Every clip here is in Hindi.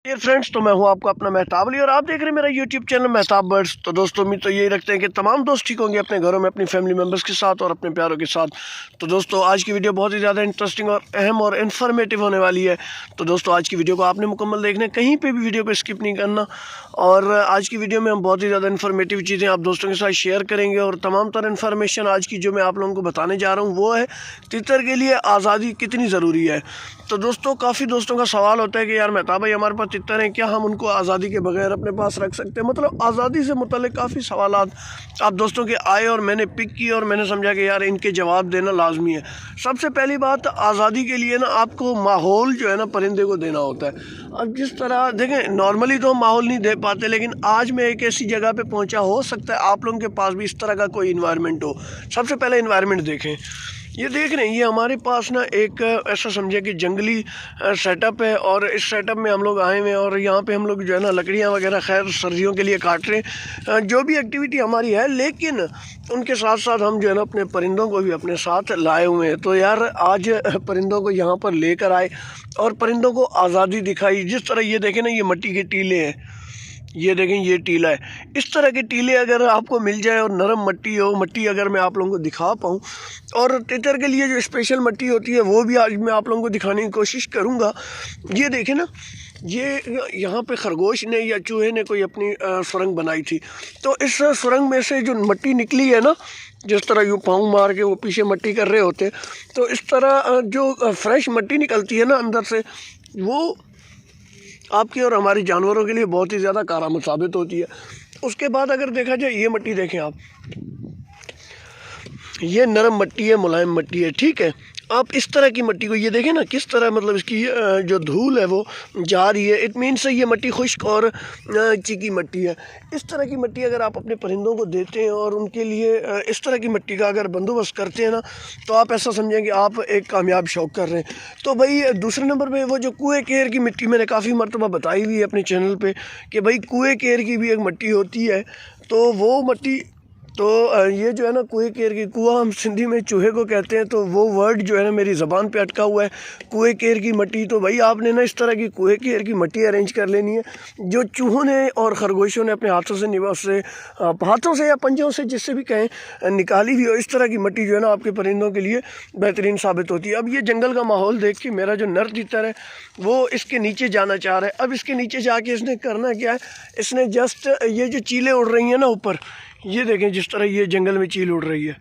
डियर फ्रेंड्स, तो मैं हूं आपका अपना मेहताब अली और आप देख रहे हैं मेरा यूट्यूब चैनल मेहताब बर्ड्स। तो दोस्तों, उम्मीद तो यही रखते हैं कि तमाम दोस्त ठीक होंगे अपने घरों में अपनी फैमिली मेम्बर्स के साथ और अपने प्यारों के साथ। तो दोस्तों, आज की वीडियो बहुत ही ज़्यादा इंटरेस्टिंग और अहम और इन्फॉर्मेटिव होने वाली है। तो दोस्तों, आज की वीडियो को आपने मुकम्मल देखना है, कहीं पर भी वीडियो को स्किप नहीं करना। और आज की वीडियो में हम बहुत ही ज़्यादा इन्फॉर्मेटिव चीज़ें आप दोस्तों के साथ शेयर करेंगे और तमाम तरह इन्फॉर्मेशन आज की जो मैं आप लोगों को बताने जा रहा हूँ वो है तितर के लिए आज़ादी कितनी ज़रूरी है। तो दोस्तों, काफ़ी दोस्तों का सवाल होता है कि यार मेहताब भाई, हमारे पास तितर हैं, क्या हम उनको आज़ादी के बगैर अपने पास रख सकते हैं? मतलब आज़ादी से मुतल्लिक़ काफ़ी सवालात आप दोस्तों के आए और मैंने पिक की और मैंने समझा कि यार इनके जवाब देना लाजमी है। सबसे पहली बात, आज़ादी के लिए ना आपको माहौल जो है ना परिंदे को देना होता है। अब जिस तरह देखें, नॉर्मली तो हम माहौल नहीं दे पाते, लेकिन आज मैं एक ऐसी जगह पे पहुंचा, हो सकता है आप लोगों के पास भी इस तरह का कोई इन्वायरमेंट हो। सबसे पहले इन्वायरमेंट देखें, ये देख रहे हैं, ये हमारे पास ना एक ऐसा समझे कि जंगली सेटअप है और इस सेटअप में हम लोग आए हुए हैं और यहाँ पे हम लोग जो है ना लकड़ियाँ वगैरह खैर सर्दियों के लिए काट रहे हैं, जो भी एक्टिविटी हमारी है। लेकिन उनके साथ साथ हम जो है ना अपने परिंदों को भी अपने साथ लाए हुए हैं। तो यार आज परिंदों को यहाँ पर लेकर आए और परिंदों को आज़ादी दिखाई। जिस तरह ये देखें ना, ये मिट्टी के टीले हैं, ये देखें ये टीला है। इस तरह के टीले अगर आपको मिल जाए और नरम मिट्टी हो, मिट्टी अगर मैं आप लोगों को दिखा पाऊँ, और तितर के लिए जो स्पेशल मिट्टी होती है वो भी आज मैं आप लोगों को दिखाने की कोशिश करूँगा। ये देखें ना, ये यहाँ पे खरगोश ने या चूहे ने कोई अपनी सुरंग बनाई थी। तो इस सुरंग में से जो मिट्टी निकली है ना, जिस तरह यूँ पाँव मार के वो पीछे मिट्टी कर रहे होते, तो इस तरह जो फ्रेश मिट्टी निकलती है ना अंदर से, वो आपके और हमारे जानवरों के लिए बहुत ही ज़्यादा कारआमद साबित होती है। उसके बाद अगर देखा जाए, ये मिट्टी देखें आप, ये नरम मिट्टी है, मुलायम मिट्टी है, ठीक है। आप इस तरह की मिट्टी को ये देखें ना, किस तरह मतलब इसकी जो धूल है वो जा रही है। इट मीन्स ये मिट्टी खुश्क और चिकी मिट्टी है। इस तरह की मिट्टी अगर आप अपने परिंदों को देते हैं और उनके लिए इस तरह की मिट्टी का अगर बंदोबस्त करते हैं ना, तो आप ऐसा समझें कि आप एक कामयाब शौक कर रहे हैं। तो भाई दूसरे नंबर पे वो जो कुएँ केर की मिट्टी, मैंने काफ़ी मरतबा बताई हुई है अपने चैनल पे कि भाई कुएँ केर की भी एक मिट्टी होती है। तो वो मिट्टी, तो ये जो है ना कुएँ केर की, कुआँ हम सिंधी में चूहे को कहते हैं, तो वो वर्ड जो है ना मेरी ज़बान पे अटका हुआ है, कुएँ केर की मिट्टी। तो भाई आपने ना इस तरह की कुएँ केर की मिट्टी अरेंज कर लेनी है, जो चूहों ने और खरगोशों ने अपने हाथों से हाथों से या पंजों से, जिससे भी कहें, निकाली हुई हो। इस तरह की मिट्टी जो है ना आपके परिंदों के लिए बेहतरीन साबित होती है। अब ये जंगल का माहौल देख के मेरा जो नर तितर है वो इसके नीचे जाना चाह रहा है। अब इसके नीचे जाके इसने करना क्या है, इसने जस्ट ये जो चीलें उड़ रही हैं ना ऊपर, ये देखें जिस तरह ये जंगल में चील उड़ रही है,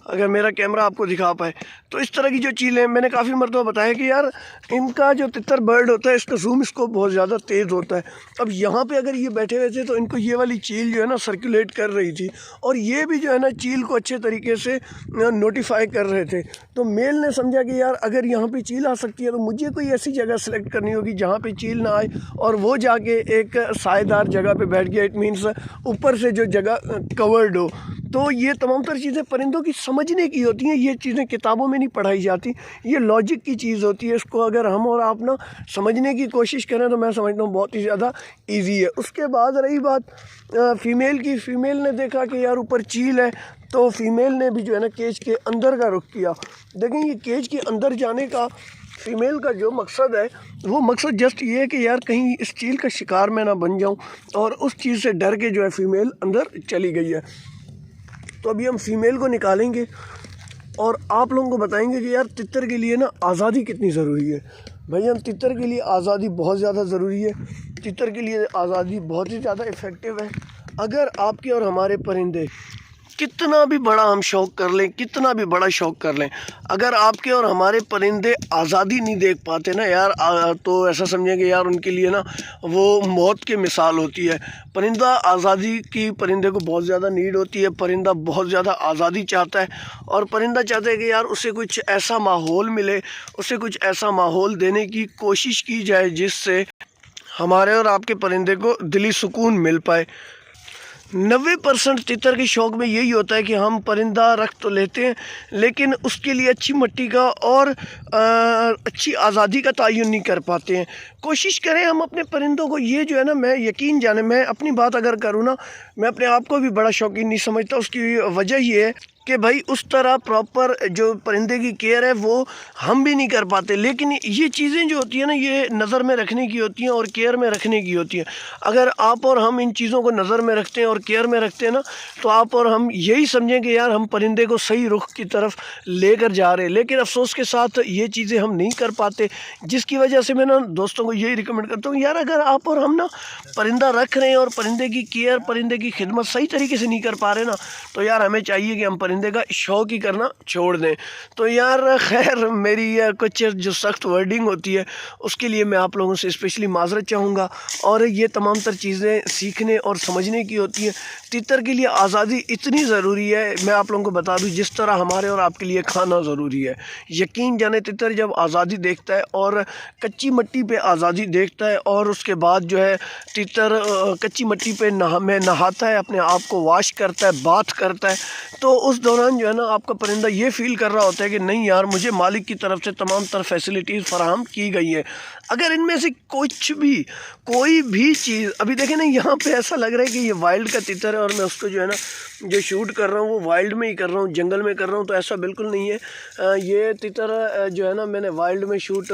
अगर मेरा कैमरा आपको दिखा पाए तो इस तरह की जो चीलें, मैंने काफ़ी मरतबा बताया कि यार इनका जो तितर बर्ड होता है, इसका जूम स्कोप बहुत ज़्यादा तेज़ होता है। अब यहाँ पे अगर ये बैठे हुए थे तो इनको ये वाली चील जो है ना सर्कुलेट कर रही थी और ये भी जो है ना चील को अच्छे तरीके से नोटिफाई कर रहे थे। तो मेल ने समझा कि यार अगर यहाँ पे चील आ सकती है तो मुझे कोई ऐसी जगह सेलेक्ट करनी होगी जहाँ पे चील ना आए, और वो जाके एक सायेदार जगह पे बैठ गया। इट मीन्स ऊपर से जो जगह कवर्ड हो। तो ये तमाम तर चीज़ें परिंदों की समझने की होती हैं, ये चीज़ें किताबों में नहीं पढ़ाई जाती, ये लॉजिक की चीज़ होती है। इसको अगर हम और आप ना समझने की कोशिश करें तो मैं समझता हूँ बहुत ही ज़्यादा ईजी है। उसके बाद रही बात फ़ीमेल की, फ़ीमेल ने देखा कि यार ऊपर चील है, तो फीमेल ने भी जो है ना केज के अंदर का रुख किया। देखें, ये केज के अंदर जाने का फ़ीमेल का जो मकसद है, वो मकसद जस्ट ये है कि यार कहीं इस चील का शिकार मैं ना बन जाऊं, और उस चीज़ से डर के जो है फ़ीमेल अंदर चली गई है। तो अभी हम फ़ीमेल को निकालेंगे और आप लोगों को बताएंगे कि यार तितर के लिए ना आज़ादी कितनी ज़रूरी है। भाई हम तितर के लिए आज़ादी बहुत ज़्यादा ज़रूरी है। तितर के लिए आज़ादी बहुत ही ज़्यादा इफ़ेक्टिव है। अगर आपके और हमारे परिंदे कितना भी बड़ा हम शौक़ कर लें, कितना भी बड़ा शौक़ कर लें, अगर आपके और हमारे परिंदे आज़ादी नहीं देख पाते ना यार, तो ऐसा समझें कि यार उनके लिए ना वो मौत की मिसाल होती है। परिंदा आज़ादी की परिंदे को बहुत ज़्यादा नीड होती है। परिंदा बहुत ज़्यादा आज़ादी चाहता है और परिंदा चाहता है कि यार उसे कुछ ऐसा माहौल मिले, उसे कुछ ऐसा माहौल देने की कोशिश की जाए जिससे हमारे और आपके परिंदे को दिली सुकून मिल पाए। 90% तितर के शौक़ में यही होता है कि हम परिंदा रख तो लेते हैं, लेकिन उसके लिए अच्छी मिट्टी का और अच्छी आज़ादी का तयन नहीं कर पाते हैं। कोशिश करें हम अपने परिंदों को, ये जो है ना, मैं यकीन जाने, मैं अपनी बात अगर करूँ ना, मैं अपने आप को भी बड़ा शौकीन नहीं समझता। उसकी वजह ये है कि भाई उस तरह प्रॉपर जो परिंदे की केयर है वो हम भी नहीं कर पाते। लेकिन ये चीज़ें जो होती है ना, ये नज़र में रखने की होती हैं और केयर में रखने की होती हैं। अगर आप और हम इन चीज़ों को नज़र में रखते हैं और केयर में रखते हैं ना, तो आप और हम यही समझें कि यार हम परिंदे को सही रुख की तरफ लेकर जा रहे हैं। लेकिन अफसोस के साथ ये चीज़ें हम नहीं कर पाते, जिसकी वजह से मैं ना दोस्तों को यही रिकमेंड करता हूँ, यार अगर आप और हम ना परिंदा रख रहे हैं और परिंदे की केयर, परिंदे की खिदमत सही तरीके से नहीं कर पा रहे ना, तो यार हमें चाहिए कि हम परिंदे का शौक़ ही करना छोड़ दें। तो यार खैर मेरी कुछ जो सख्त वर्डिंग होती है उसके लिए मैं आप लोगों से स्पेशली माजरत चाहूँगा। और ये तमाम तर चीज़ें सीखने और समझने की होती है। तितर के लिए आज़ादी इतनी ज़रूरी है, मैं आप लोगों को बता दूं, जिस तरह हमारे और आपके लिए खाना ज़रूरी है। यकीन जाने तितर जब आज़ादी देखता है और कच्ची मिट्टी पे आज़ादी देखता है, और उसके बाद जो है तितर कच्ची मिट्टी पे नहाता है, अपने आप को वॉश करता है, बाथ करता है, तो उस दौरान जो है ना आपका परिंदा ये फ़ील कर रहा होता है कि नहीं यार, मुझे मालिक की तरफ से तमाम तर फैसिलिटीज़ फराहम की गई है। अगर इनमें से कोई भी चीज़, अभी देखें ना यहाँ पे ऐसा लग रहा है कि ये वाइल्ड का तितर है और मैं उसको जो है ना जो शूट कर रहा हूँ वो वाइल्ड में ही कर रहा हूँ, जंगल में कर रहा हूँ, तो ऐसा बिल्कुल नहीं है। ये तितर जो है ना मैंने वाइल्ड में शूट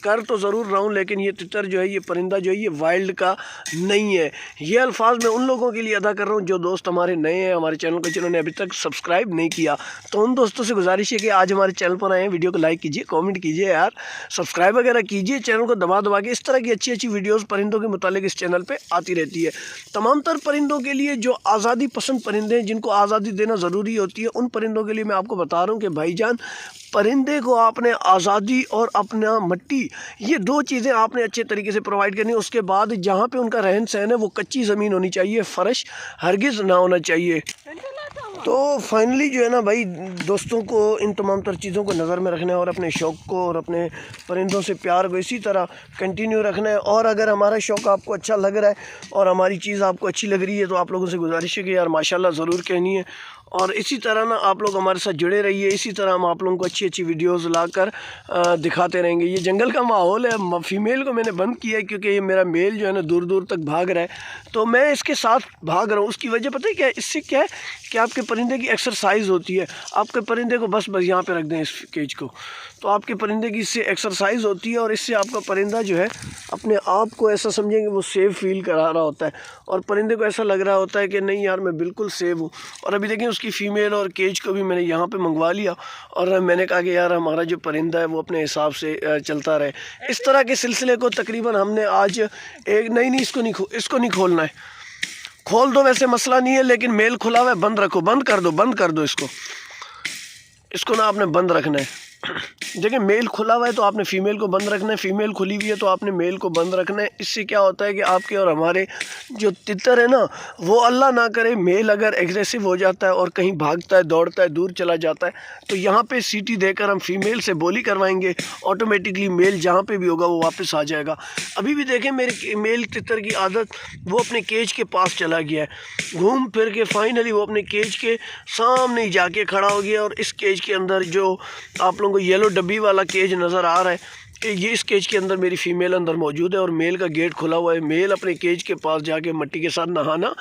कर तो ज़रूर रहा हूँ, लेकिन ये तितर जो है, ये परिंदा जो है, ये वाइल्ड का नहीं है। ये अल्फाज मैं उन लोगों के लिए अदा कर रहा हूँ जो दोस्त हमारे नए हैं हमारे चैनल को, जिन्होंने अभी तक सब्सक्राइब नहीं किया। तो उन दोस्तों से गुजारिश है कि आज हमारे चैनल पर आए हैं, वीडियो को लाइक कीजिए, कमेंट कीजिए, यार सब्सक्राइब वगैरह कीजिए, चैनल को दबा के। इस तरह की अच्छी वीडियोस परिंदों के मुतालिक इस चैनल पे आती रहती है। तमाम तर परिंदों के लिए जो आज़ादी पसंद परिंदे हैं, जिनको आज़ादी देना ज़रूरी होती है, उन परिंदों के लिए मैं आपको बता रहा हूँ कि भाईजान, परिंदे को आपने आज़ादी और अपना मिट्टी, ये दो चीज़ें आपने अच्छे तरीके से प्रोवाइड करनी है। उसके बाद जहाँ पे उनका रहन सहन है वो कच्ची ज़मीन होनी चाहिए, फ़र्श हरगिज़ ना होना चाहिए। तो फाइनली जो है ना भाई, दोस्तों को इन तमाम तर चीज़ों को नज़र में रखना है और अपने शौक़ को और अपने परिंदों से प्यार को इसी तरह कंटिन्यू रखना है। और अगर हमारा शौक़ आपको अच्छा लग रहा है और हमारी चीज़ आपको अच्छी लग रही है, तो आप लोगों से गुजारिश है कि यार माशाल्लाह ज़रूर कहनी है। और इसी तरह ना आप लोग हमारे साथ जुड़े रहिए, इसी तरह हम आप लोगों को अच्छी वीडियोस लाकर दिखाते रहेंगे। ये जंगल का माहौल है, फ़ीमेल को मैंने बंद किया है क्योंकि ये मेरा मेल जो है ना दूर दूर तक भाग रहा है, तो मैं इसके साथ भाग रहा हूँ। उसकी वजह पता है क्या है? इससे क्या है कि आपके परिंदे की एक्सरसाइज होती है। आपके परिंदे को बस यहाँ पे रख दें इस केज को, तो आपके परिंदे की इससे एक्सरसाइज होती है और इससे आपका परिंदा जो है अपने आप को ऐसा समझेंगे वो सेफ फील करा रहा होता है, और परिंदे को ऐसा लग रहा होता है कि नहीं यार मैं बिल्कुल सेफ हूँ। और अभी देखें उसकी फ़ीमेल और केज को भी मैंने यहाँ पे मंगवा लिया, और मैंने कहा कि यार हमारा जो परिंदा है वो अपने हिसाब से चलता रहे। इस तरह के सिलसिले को तकरीबन हमने आज एक नहीं इसको नहीं खोलना है, खोल दो वैसे मसला नहीं है, लेकिन मेल खुला हुआ है, बंद रखो, बंद कर दो इसको ना आपने बंद रखना है। देखिए मेल खुला हुआ है तो आपने फ़ीमेल को बंद रखना है, फ़ीमेल खुली हुई है तो आपने मेल को बंद रखना है। इससे क्या होता है कि आपके और हमारे जो तितर है ना, वो अल्लाह ना करे मेल अगर एग्रेसिव हो जाता है और कहीं भागता है, दौड़ता है, दूर चला जाता है, तो यहाँ पे सीटी देकर हम फ़ीमेल से बोली करवाएंगे, ऑटोमेटिकली मेल जहाँ पे भी होगा वो वापस आ जाएगा। अभी भी देखें मेरे मेल तितर की आदत, वो अपने केज के पास चला गया है, घूम फिर के फाइनली वो अपने केज के सामने ही जाके खड़ा हो गया। और इस केज के अंदर जो आप लोगों को येलो डब्बी वाला केज नज़र आ रहा है, कि ये इस केज के अंदर मेरी फ़ीमेल अंदर मौजूद है और मेल का गेट खुला हुआ है। मेल अपने केज के पास जाके मिट्टी के साथ नहाना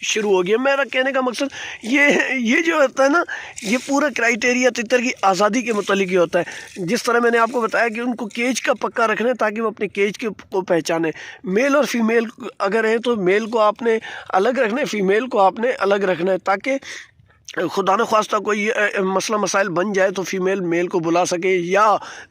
शुरू हो गया। मेरा कहने का मकसद ये जो होता है ना, ये पूरा क्राइटेरिया तितर की आज़ादी के मुतालिक ही होता है। जिस तरह मैंने आपको बताया कि उनको केज का पक्का रखना है ताकि वो अपने केज को पहचाने। मेल और फीमेल अगर है तो मेल को आपने अलग रखना है, फ़ीमेल को आपने अलग रखना है, ताकि खुदा न ख्वास्ता कोई मसला मसाइल बन जाए तो फ़ीमेल मेल को बुला सके या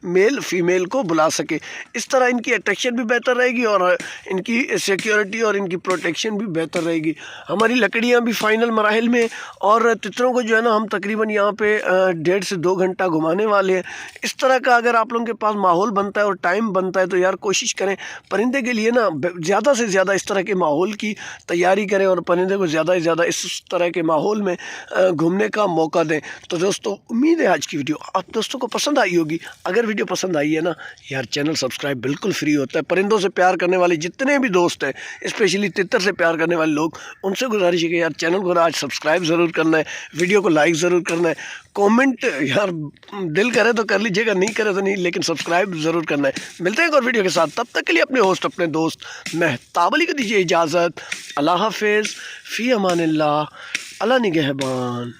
मेल फ़ीमेल को बुला सके। इस तरह इनकी अट्रैक्शन भी बेहतर रहेगी और इनकी सिक्योरिटी और इनकी प्रोटेक्शन भी बेहतर रहेगी। हमारी लकड़ियाँ भी फ़ाइनल मराहिल में, और तितरों को जो है ना हम तकरीबन यहाँ पे 1.5 से 2 घंटा घुमाने वाले हैं। इस तरह का अगर आप लोगों के पास माहौल बनता है और टाइम बनता है तो यार कोशिश करें परिंदे के लिए ना ज़्यादा से ज़्यादा इस तरह के माहौल की तैयारी करें और परिंदे को ज़्यादा से ज़्यादा इस तरह के माहौल में घूमने का मौका दें। तो दोस्तों उम्मीद है आज की वीडियो आप दोस्तों को पसंद आई होगी। अगर वीडियो पसंद आई है ना यार, चैनल सब्सक्राइब बिल्कुल फ्री होता है। परिंदों से प्यार करने वाले जितने भी दोस्त हैं, स्पेशली तितर से प्यार करने वाले लोग, उनसे गुजारिश है कि यार चैनल को आज सब्सक्राइब ज़रूर करना है, वीडियो को लाइक ज़रूर करना है, कमेंट यार दिल करे तो कर लीजिएगा, नहीं करे तो नहीं, लेकिन सब्सक्राइब ज़रूर करना है। मिलते हैं एक और वीडियो के साथ, तब तक के लिए अपने होस्ट अपने दोस्त मेहताब अली को दीजिए इजाज़त। अल्लाह हाफिज़, फ़ी अमानिल्लाह, अल्लाह निगहबान।